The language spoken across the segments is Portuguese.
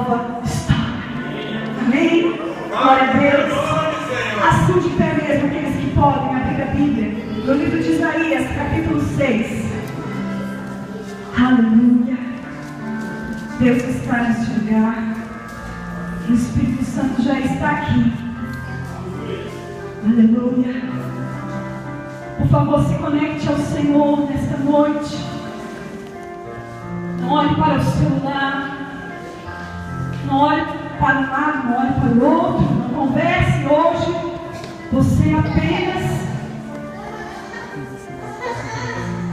nova história. Amém? Glória a Deus. Assim de pé mesmo, aqueles que podem abrir a Bíblia, no livro de Isaías, capítulo 6. Aleluia. Deus está neste lugar. O Espírito Santo já está aqui. Aleluia. Por favor, se conecte ao Senhor nesta noite. Não olhe para o celular. Não olhe para um lado, não olhe para o outro. Não converse hoje. Você apenas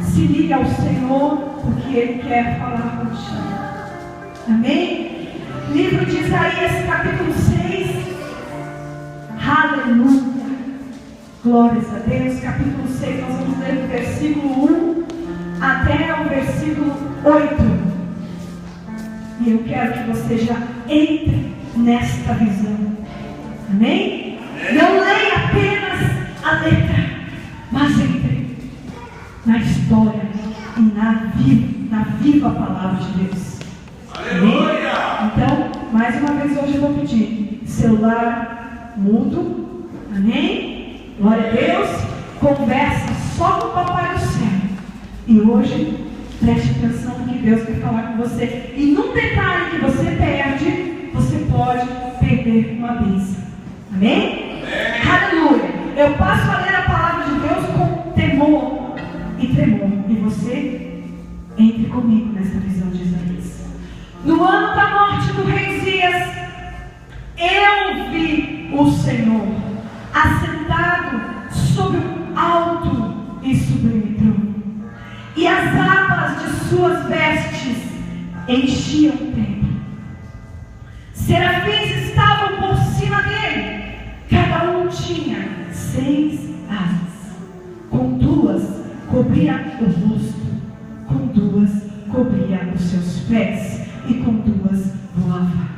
se liga ao Senhor, porque Ele quer falar contigo. Amém? Livro de Isaías, capítulo 6. Aleluia. Glórias a Deus. Capítulo 6, nós vamos ler do versículo 1 até o versículo 8. E eu quero que você já entre nesta visão. Amém? Não leia apenas a letra, mas entre na história e na viva palavra de Deus. Aleluia! Então, mais uma vez hoje eu vou pedir celular mudo. Amém? Glória a Deus. Conversa só com o Papai do Céu. E hoje, preste atenção no que Deus quer falar com você. E num detalhe que você perde, você pode perder uma bênção. Amém? Aleluia. Eu passo a ler a palavra de Deus com temor e tremor. E você entre comigo nessa visão de Isaías. No ano da morte do rei Uzias, eu vi o Senhor assentado sobre um alto e sublime trono, e as abas de suas vestes enchiam o templo. Serafins estavam por cima dele. Cada um tinha 6 asas. Com 2 cobria o rosto, com 2 cobria os seus pés, e com 2 voava.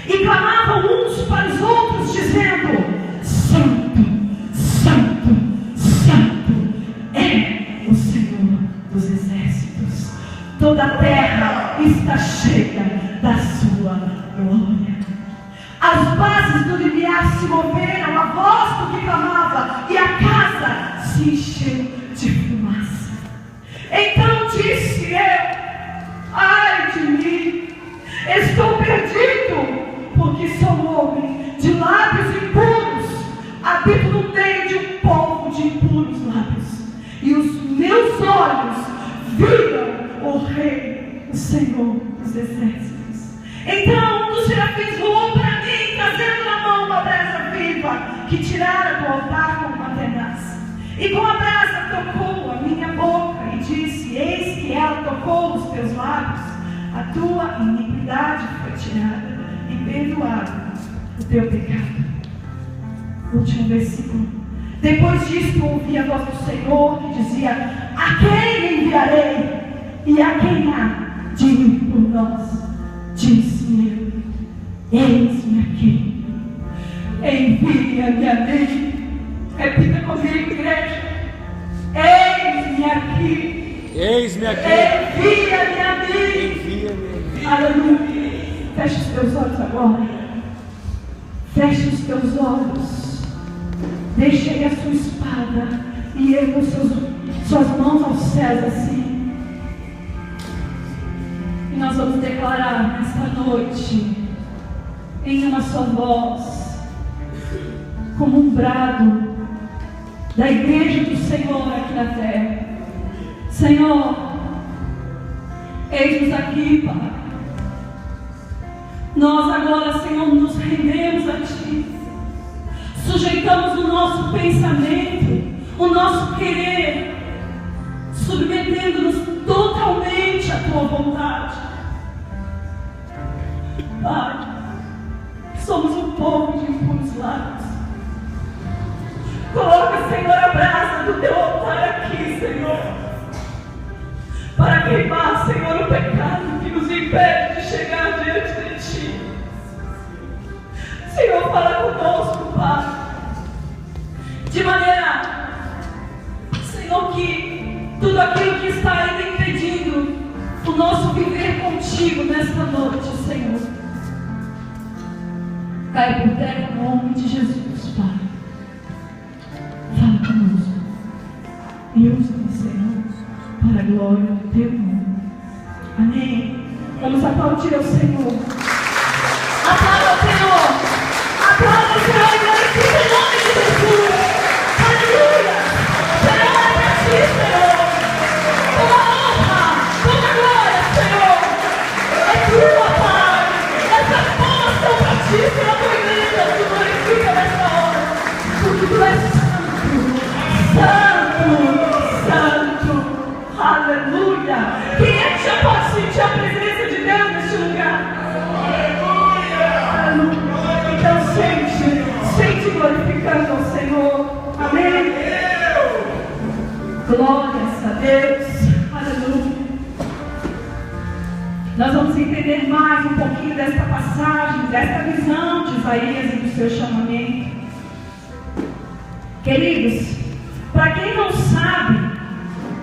E clamavam uns para os outros, dizendo: Santo, Santo, Santo é o Senhor dos exércitos. Toda a terra está cheia da sua glória. As bases do limiar se moveram, a voz do que clamava, e a casa se encheu de fumaça. Então disse eu: ai de mim, estou perdido, porque sou homem de lábios impuros, habito no meio de um povo de impuros lábios, e os meus olhos viram o Rei, o Senhor dos exércitos. Então um dos serafins voou para mim, trazendo na mão uma brasa viva, que tirara do altar com uma tenaz. E com a brasa tocou a minha boca e disse: eis que ela tocou os teus lábios, a tua iniquidade foi tirada e perdoado o teu pecado. Último versículo. Depois disto ouvi a voz do Senhor que dizia: a quem enviarei? E a quem há de ir por nós? Disse-me: eis-me aqui, envia-me a mim. Repita comigo, igreja: eis-me aqui, eis-me aqui, envia-me a mim. Envia-me. Aleluia. Feche os teus olhos agora. Feche os teus olhos. Deixe aí a sua espada e erga suas mãos aos céus assim. E nós vamos declarar nesta noite, em uma só voz, como um brado da igreja do Senhor aqui na terra: Senhor, eis-nos aqui, Pai. Nós agora, Senhor, nos rendemos a Ti, sujeitamos o nosso pensamento, o nosso querer, submetendo-nos totalmente à Tua vontade. Pai, somos um povo de impuros lábios. Coloca, Senhor, a brasa do Teu altar aqui, Senhor, para queimar, Senhor, o pecado que nos impede de chegar diante de Ti. Senhor, fala conosco, Pai, de maneira, Senhor, que tudo aquilo que está ainda impedindo o nosso viver contigo nesta noite, Senhor, Cai por terra no nome de Jesus, Pai. Fala conosco. E usa-me, Senhor, para a glória do teu nome. Amém. Vamos aplaudir ao Senhor. Aplauda ao Senhor. Aplauda ao Senhor e glorifica em nome de Jesus. Aleluia. Senhor, é para ti, Senhor. Toda honra, toda glória, Senhor. É tua, Pai. Essas palmas são para ti, Senhor, tua igreja. Te glorifica nesta hora. Porque tu és santo, santo. Aleluia. Quem é que já pode sentir a presença de Deus neste lugar? Então sente glorificando ao Senhor. Amém? Glórias a Deus. Aleluia. Nós vamos entender mais um pouquinho desta passagem, desta visão de Isaías e do seu chamamento. Queridos, para quem não sabe,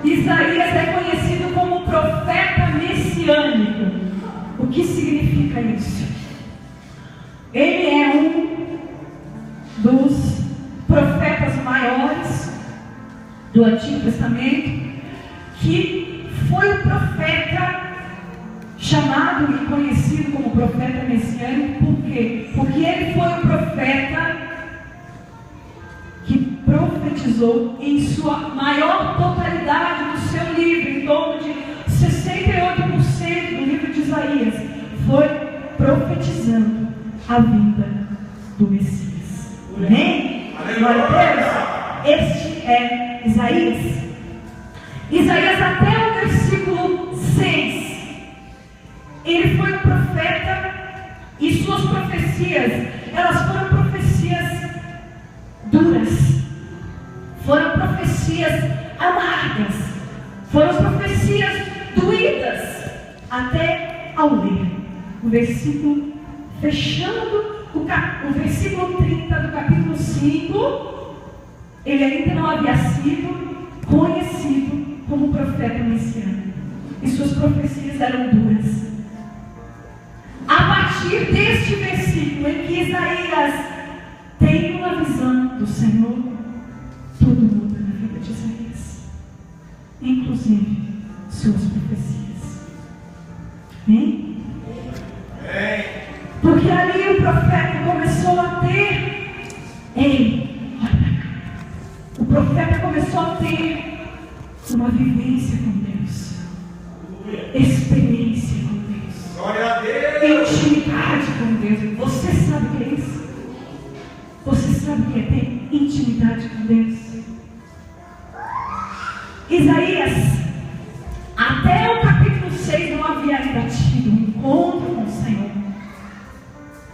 Isaías é conhecido como profeta messiânico. O que significa isso? Ele é um dos profetas maiores do Antigo Testamento, que foi o profeta chamado e conhecido como profeta messiânico. Por quê? Porque ele foi o profeta que profetizou em sua maior totalidade no seu livro, em torno de 68% do livro de Isaías, foi profetizando a vinda do Messias. Amém? Glória a Deus. Este é Isaías. Isaías até o versículo 6. Ele foi um profeta e suas profecias, elas foram profecias duras, foram profecias amargas, foram profecias doídas, até ao ler o versículo, fechando o versículo 30 do capítulo 5, ele ainda não havia sido conhecido como profeta messiânico, e suas profecias eram duras. A partir deste versículo em que Isaías tem uma visão do Senhor, tudo muda na vida de Isaías, inclusive suas profecias. Amém? Porque ali o profeta começou a ter, o profeta começou a ter uma vivência com Deus, experiência com Deus, glória a Deus, intimidade com Deus. Você sabe o que é isso? Você sabe o que é ter intimidade com Deus? Isaías, até o capítulo 6, não havia ainda tido um encontro com o Senhor.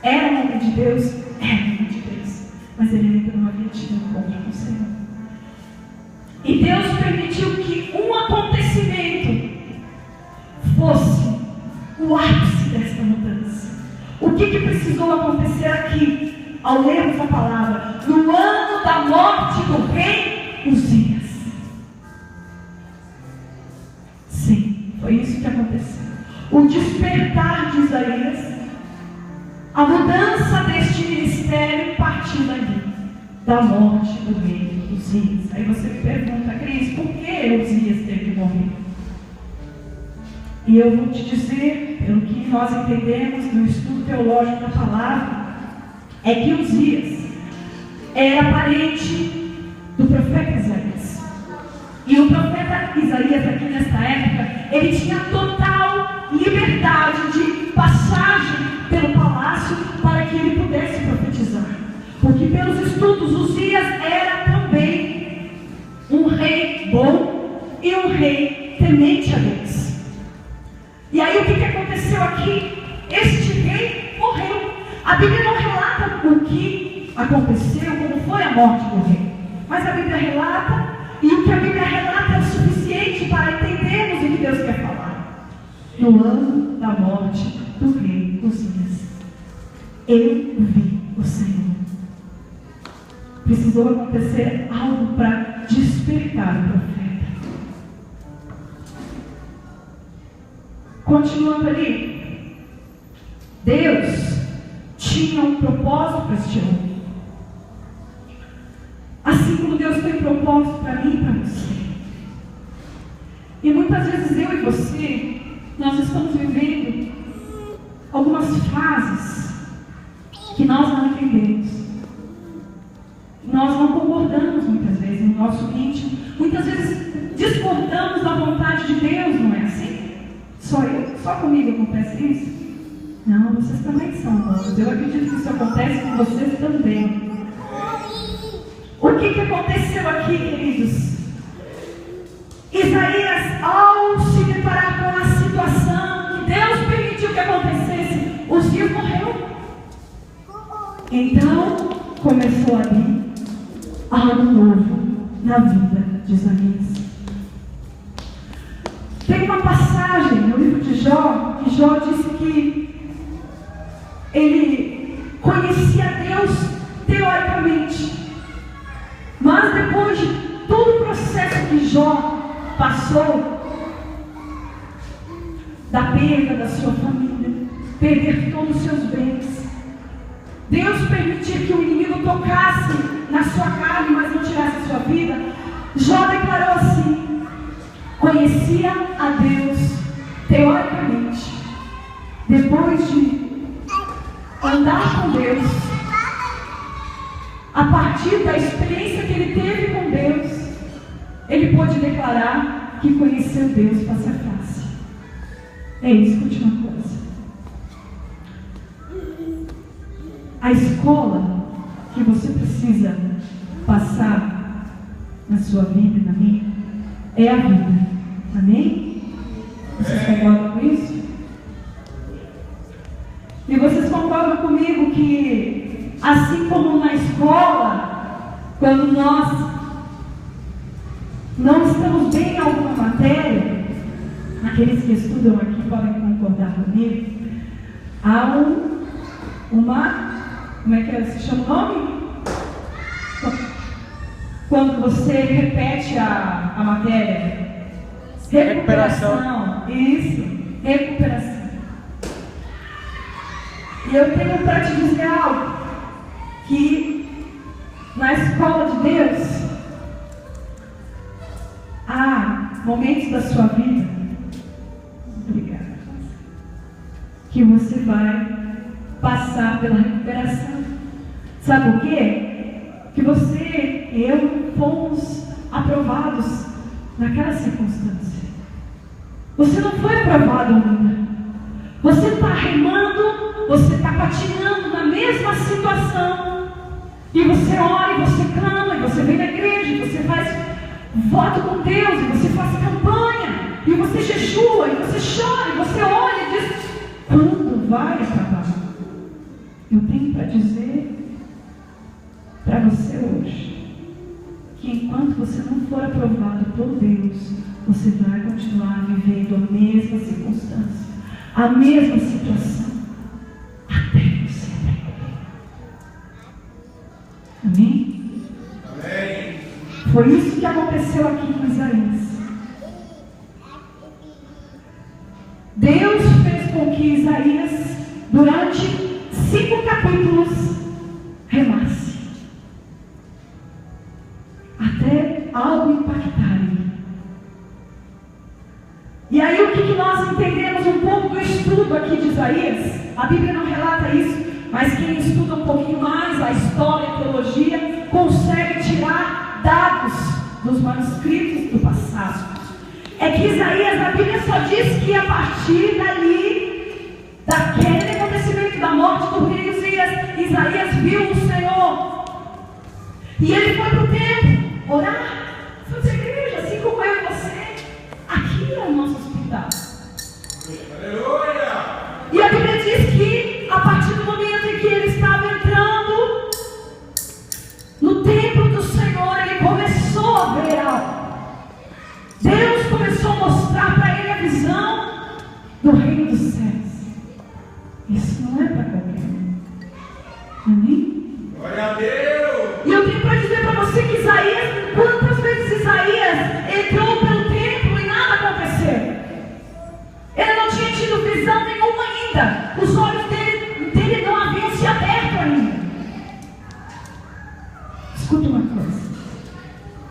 Era o nome de Deus, era o nome de Deus, mas ele ainda não havia tido um encontro com o Senhor. E Deus permitiu que um acontecimento fosse o ápice desta mudança. O que precisou acontecer aqui, ao lermos a palavra? No ano da morte do rei Uzias. Sim, foi isso que aconteceu. O despertar de Isaías, a mudança deste ministério partiu dali, da morte do rei Uzias. Aí você me pergunta, Cris, por que Uzias teve que morrer? E eu vou te dizer, pelo que nós entendemos no estudo teológico da palavra, é que Uzias era parente do profeta Isaías. E o profeta Isaías, aqui nesta época, ele tinha total liberdade de passagem pelo palácio para que ele pudesse profetizar. Porque pelos estudos, Uzias era também um rei bom e um rei temente a Deus. E aí o que aconteceu aqui? Este rei morreu. A Bíblia não relata o que aconteceu, como foi a morte do rei, mas a Bíblia relata, e o que a Bíblia relata é o suficiente para entendermos o que Deus quer falar. No ano da morte do rei Uzias, eu vi o Senhor. Precisou acontecer algo para despertar o profeta. Continuando ali, Deus tinha um propósito para este homem. Assim como Deus tem propósito para mim e para você. E muitas vezes eu e você, nós estamos vivendo algumas fases que nós não entendemos. Nós não concordamos muitas vezes no nosso íntimo. Muitas vezes discordamos da vontade de Deus, não é assim? Só comigo acontece isso? Não, vocês também são humanos. Eu acredito que isso acontece com vocês também. O que aconteceu aqui, queridos? Isaías, ao se deparar com a situação que Deus permitiu que acontecesse, os filhos morreram. Então, começou ali algo novo na vida de Isaías. Tem uma passagem no livro de Jó, que Jó disse que ele conhecia Deus teoricamente, mas depois de todo o processo que Jó passou, da perda da sua família, perder todos os seus bens, Deus permitir que o inimigo tocasse na sua carne, mas não tirasse a sua vida. Jó declarou assim: conhecia a Deus teoricamente. Depois de andar com Deus, a partir da experiência que ele teve com Deus, ele pôde declarar que conheceu Deus face a face. É isso, última coisa. A escola que você precisa passar na sua vida e na minha é a vida. Amém? Vocês concordam com isso? E vocês concordam comigo que, assim como na escola, quando nós não estamos bem em alguma matéria, aqueles que estudam aqui podem concordar comigo, há como é que se chama o nome? Quando você repete a matéria. Recuperação. Isso, recuperação. E eu tenho para te dizer algo, que na escola de Deus há momentos da sua vida, obrigada, que você vai passar pela recuperação. Sabe por quê? Que você e eu fomos aprovados naquela circunstância. Você não foi aprovado ainda. Você está remando, você está patinando na mesma situação. E você ora, e você clama, e você vem na igreja, e você faz voto com Deus, e você faz campanha, e você jejua, e você chora, e você olha e diz: quando vai acabar? Eu tenho para dizer para você hoje que enquanto você não for aprovado por Deus, você vai continuar vivendo a mesma circunstância, a mesma situação, até você aprender. Amém? Amém. Foi isso que aconteceu aqui com Isaías. Deus fez com que Isaías, durante 5 capítulos, remasse, até algo impactar ele. E aí o que nós entendemos um pouco do estudo aqui de Isaías? A Bíblia não relata isso, mas quem estuda um pouquinho mais a história, a teologia, consegue tirar dados dos manuscritos do passado. É que Isaías, a Bíblia só diz que a partir dali, daquele acontecimento da morte do rei Uzias, Isaías viu o Senhor. E ele foi para o templo orar, fazer igreja, assim como eu e você. Aqui é o nosso hospital. Aleluia! E a Bíblia diz que a partir do momento em que ele estava entrando no templo do Senhor, ele começou a ver algo. Deus começou a mostrar para ele a visão do reino dos céus. Isso não é para qualquer um. Amém? Glória a Deus! E eu tenho para dizer para você que Isaías, quantas vezes Isaías entrou pelo templo e nada aconteceu? Ele não tinha tido visão nenhuma ainda. Os olhos dele não haviam se aberto.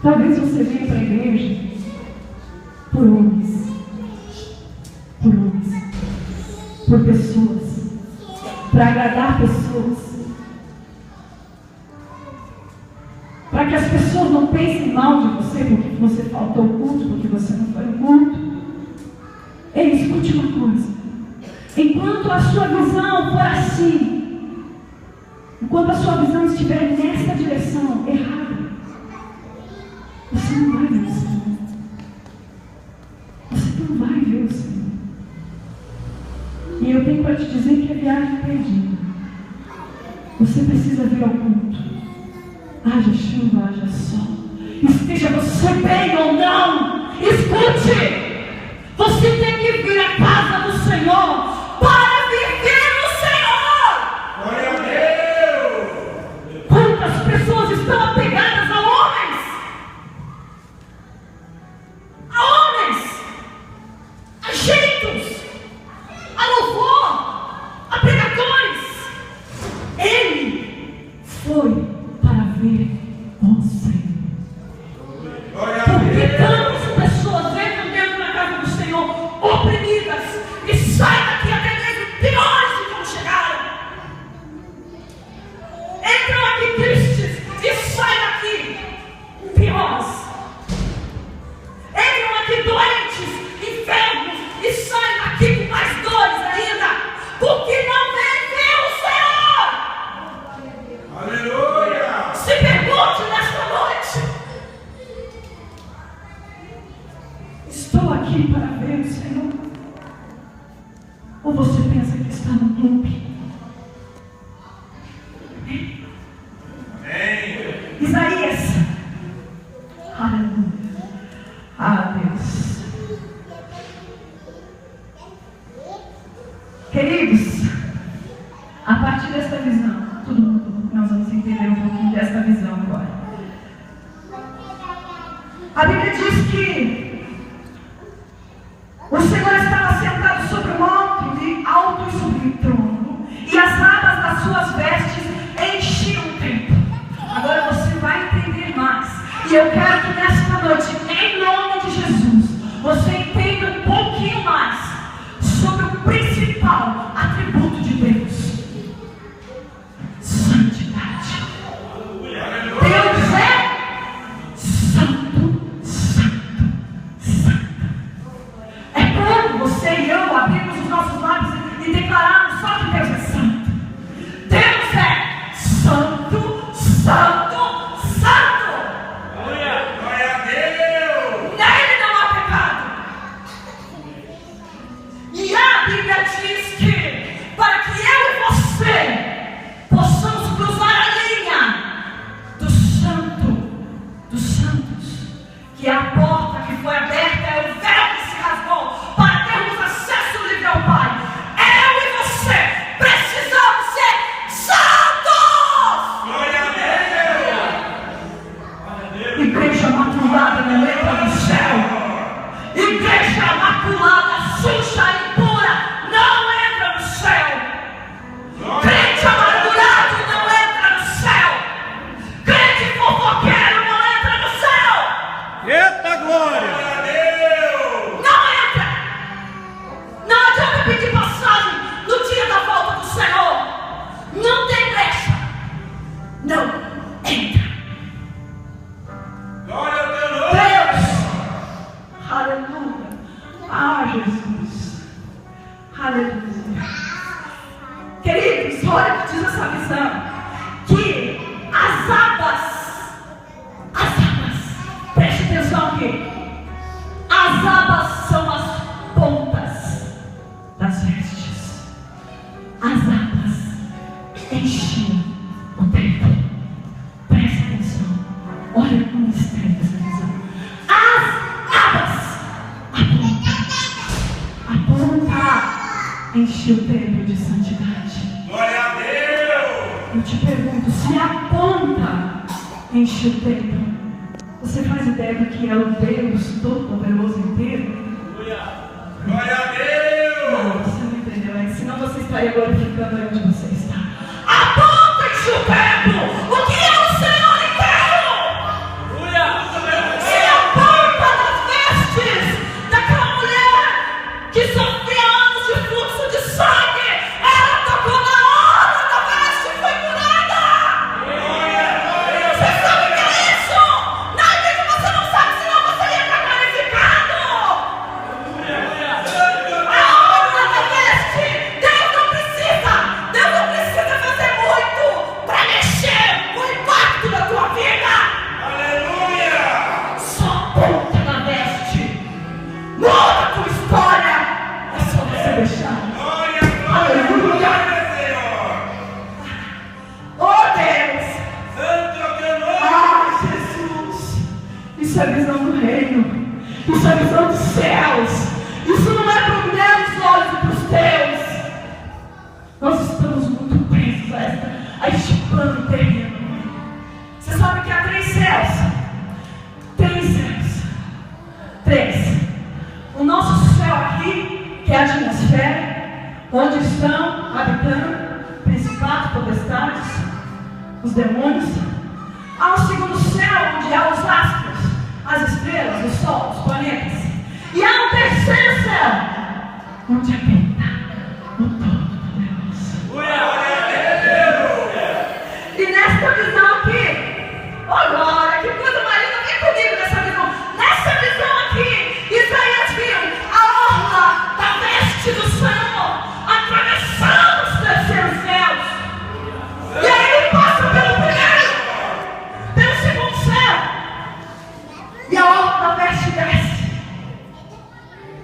Talvez você venha para a igreja por homens, por pessoas, para agradar pessoas, para que as pessoas não pensem mal de você porque você faltou ao culto, porque você não foi ao culto. Ei, escute uma coisa: enquanto a sua visão for assim, enquanto a sua visão estiver nessa direção errada, você não vai ver o Senhor. Você não vai ver o Senhor. E eu tenho para te dizer que a viagem é perdida. Você precisa vir ao culto. Haja chuva, haja sol. Esteja você bem ou não. Escute. Você tem que vir à casa do Senhor para viver no Senhor. Glória a Deus. Quantas pessoas estão apegadas a homens? A jeitos, a louvor, a pregadores. Ele foi para ver o Senhor. Glória a Porque Deus. tantas pessoas entram dentro da casa do Senhor oprimidas e saem daqui até mesmo piores de como chegaram. Entram aqui tristes e saem daqui piores. Entram aqui doentes, enfermos e saem daqui com mais dores ainda, porque não vem ver o Senhor. Aleluia. Se pergunte nesta noite: estou aqui para ver o Senhor? Ou você pensa que está no clube? Amém. Isaías, aleluia, Deus. Queridos, a partir desta visão, todo mundo, nós vamos entender um pouquinho desta visão agora. A Bíblia diz que o Senhor estava sentado sobre o monte, alto e sobre o trono, e as abas das suas vestes enchiam o templo. Agora você vai entender mais. E eu quero que nesta noite, em nome de Jesus, você entenda um pouquinho mais sobre o principal atributo de Deus: santidade. Deus é santo, santo, santo. É quando você e eu abrimos os nossos lábios e declararmos só que Deus é santo. Deus é santo, santo, santo. Glória a Deus. Nele não há pecado. E a Bíblia diz que para que eu e você possamos cruzar a linha do santo dos santos, que é a porta que foi aberta, é o véu que se rasgou para termos acesso livre ao Pai, eu e você precisamos ser santos. Glória a Deus. Igreja maculada não entra no céu. Igreja maculada, suja e pura não entra no céu. Crente amargurado não entra no céu. Crente fofoqueiro não entra no céu. Eita glória! Glória a Deus. Não entra. Não adianta pedir passagem no dia da volta do Senhor. Não tem brecha. Não entra. Glória a Deus. Deus, aleluia, Jesus, aleluia. Queridos, olha o que diz essa visão, que as abas, preste atenção aqui, as abas são as pontas das vestes, as abas enchiam o templo. Preste atenção, olha o mistério dessa visão. As abas, a ponta enche o templo de santidade. Glória a Deus. Eu te pergunto, se a ponta enche o templo, você faz ideia do que é o Deus Todo-Poderoso inteiro? Glória a Deus. Não, você não entendeu, né? Senão você estaria glorificando aí onde você está. A ponta enche o templo. O que é o Senhor inteiro? Isso é visão do reino. Isso é visão dos céus. Isso não é para os meus olhos e para os teus. Nós estamos muito presos a este plano terreno. Você sabe que há 3 céus. 3 céus. 3. O nosso céu aqui, que é a atmosfera, onde estão habitando principados, potestades, os demônios. Há um segundo céu, onde há os astros, as estrelas, o sol, os planetas. E há um terceiro céu, onde habita